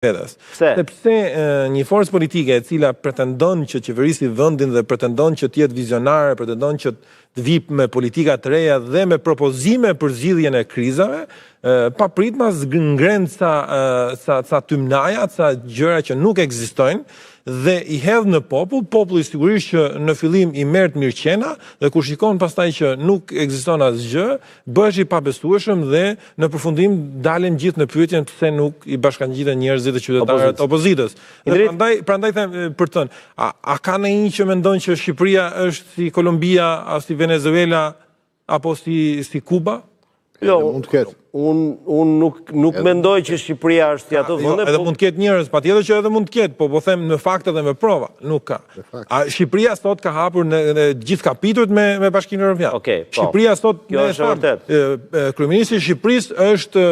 vetës. Sepse një forcë politike e cila pretendon që qeverisi vendin dhe pretendon që të jetë vizionare, pretendon që të vijë me politika të reja dhe me propozime për zgjidhjen e krizave, papritmas ngren ca tymnaja, ca gjëra që nuk ekzistojnë dhe i hedh në populli sigurisht që në fillim i merret mirëqena dhe kur shikon pastaj që nuk ekziston asgjë, bëhesh i pabesueshëm dhe në përfundim dalen gjithë në pyetjen pse nuk i bashkangjiten njerëzit e qytetarët opozitës. Prandaj them për tënë, a ka ndonjë që mendon që Shqipëria është si Kolombia, si Venezuela apo si Kuba? Jo, unë nuk mendoj që Shqipëria është si ato vende. Edhe mund të ketë njerëz, patjetër që edhe mund të ketë, po them në fakte dhe me prova, nuk ka. Shqipëria sot ka hapur në gjithë kapitujt me Bashkimin Evropian. Shqipëria sot, kryeministri i Shqipërisë është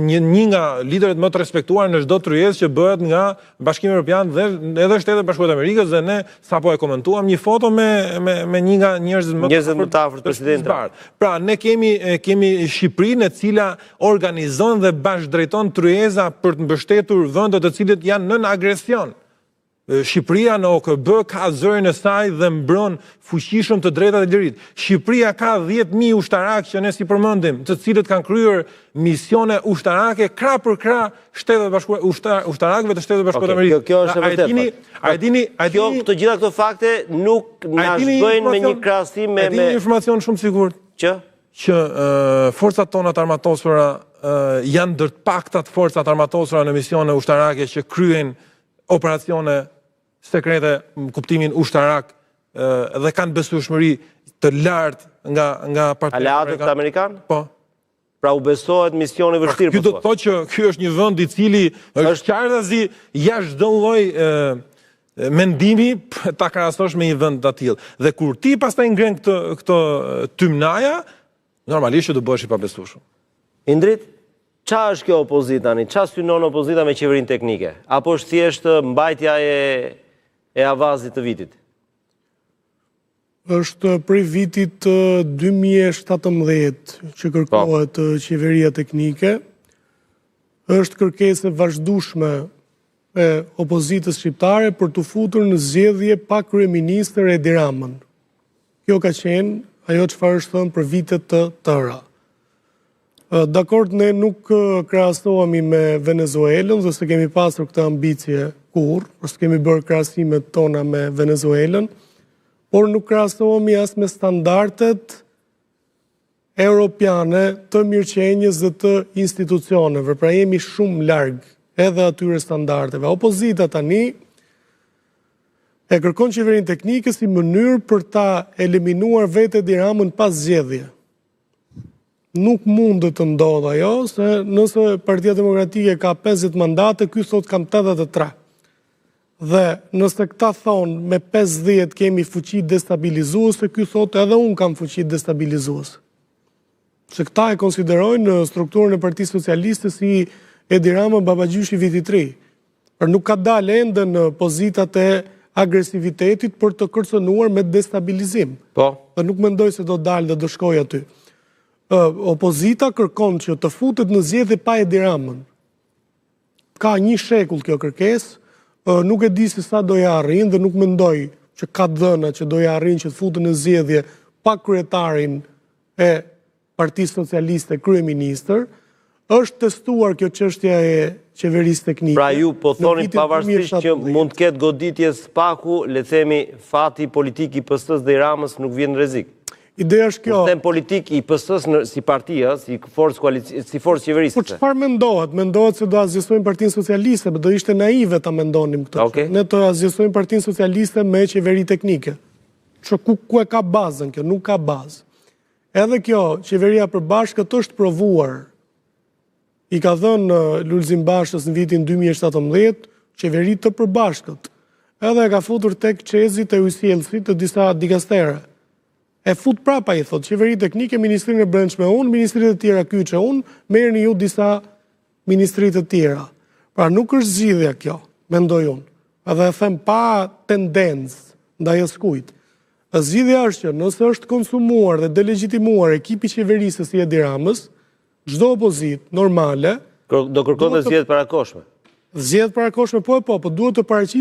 një nga liderët më të respektuar në çdo tryezë që bëhet nga Bashkimi Evropian dhe edhe Shtetet Bashkuara të Amerikës dhe ne sapo e komentuam një foto me një nga njerëzit më të afërt presidentit. Pra ne kemi Shqipërinë e cila organizon dhe bashkëdrejton tryeza për të mbështetur vende të cilët janë nën agresion. Shqipëria në OKB ka zërin e saj dhe mbron fuqishëm të drejtat e lirit. Shqipëria ka 10.000 ushtarak që ne si përmendim, të cilët kanë kryer misione ushtarake krah për krah ushtarakëve të Shtetit Bashkuar të Amerikës. Kjo është e vërtetë. Të gjitha këto fakte nuk na bëjnë me një krahasim me një informacion shumë sigurt që forcat tona të armatosura janë ndër të paktat forcat armatosura në misione ushtarake që kryen operacione sekrete në kuptimin ushtarak dhe kanë besueshmëri të lartë nga partitë aleatët amerikanë? Po. Pra u besohet misioni vështirë. Ky do të thotë që ky është një vend i cili është qartazi jashtë çdo lloj mendimi ta krahasosh me një vend të tillë. Dhe kur ti pastaj ngren këto tymnaja, normalisht që do bëhesh i pabesueshëm. Indrit, çfarë është kjo opozita tani? Çfarë synon opozita me qeverinë teknike? Apo është thjesht mbajtja e avazit të vitit? Është prej vitit 2017 që kërkohet qeveria teknike. Është kërkesë vazhdueshme e opozitës shqiptare për të futur në zgjedhje pa kryeministër Edi Ramën. Kjo ka qenë ajo çfarë është thënë për vitet të tëra. Dakord, ne nuk krahasohemi me Venezuelën dhe se kemi pasur këtë ambicie kurrë, s'e kemi bërë krahasimet tona me Venezuelën, por nuk krahasohemi as me standardet europiane të mirëqenies dhe të institucioneve, pra jemi shumë larg edhe atyre standardeve. Opozita tani e kërkon qeverinë teknike si mënyrë për ta eliminuar vetë Edi Ramën pas zgjedhje. Nuk mund të ndodhë ajo, se nëse Partia Demokratike ka 50 mandate, ky thot kam 83. Dhe nëse këta thonë me 50 kemi fuqi destabilizuese, ky thot edhe unë kam fuqi destabilizuese. Se këta e konsiderojnë në strukturën e Partisë Socialiste si Edi Rama babagjyshi vitit 3. Por nuk ka dalë ende në pozitat e agresivitetit për të kërcënuar me destabilizim. Dhe nuk mendoj se do dalë dhe do shkoj aty. Opozita kërkon që të futet në zgjedhje pa Edi Ramën. Ka një shekull kjo kërkesë, nuk e di se sa do ja arrin dhe nuk mendoj që ka dhëna që do ja arrin që të futet në zgjedhje pa kryetarin e Partisë Socialiste kryeministër. Është testuar kjo çështja e qeverisë teknike. Pra ju po thoni pavarësisht që mund të ketë goditje spaku, le themi fati politik i PS-s dhe i Ramës nuk vjen në rrezik. Ideja është kjo. Them politik i PS-s si partia, si forcë qeverisë. Po çfarë mendohet? Mendohet se do azgjësojmë Partinë Socialiste, do ishte naive ta mendonim këtë. Ne do azgjësojmë Partinë Socialiste me qeveri teknike. Ku e ka bazën kjo? Nuk ka bazë. Edhe kjo qeveria e përbashkët është provuar. I ka dhënë Lulzim Bashës në vitin 2017 qeveri të përbashkët. Edhe e ka futur tek qezit e ujësielësit të disa dikastere. E fut prapa i thot, qeveri teknike, Ministrinë e Brendshme unë, Ministritë të tjera kyçe unë, merrni ju disa ministritë të tjera. Pra nuk është zgjidhja kjo, mendoj unë. Edhe e them pa tendencë ndaj askujt. Zgjidhja është që nëse është konsumuar dhe delegitimuar ekipi qeverisë si Edi Ramës, çdo opozitë normale do kërkon të zgjedhjet parakoshme. Zgjedhjet parakohshme po duhet të paraqiten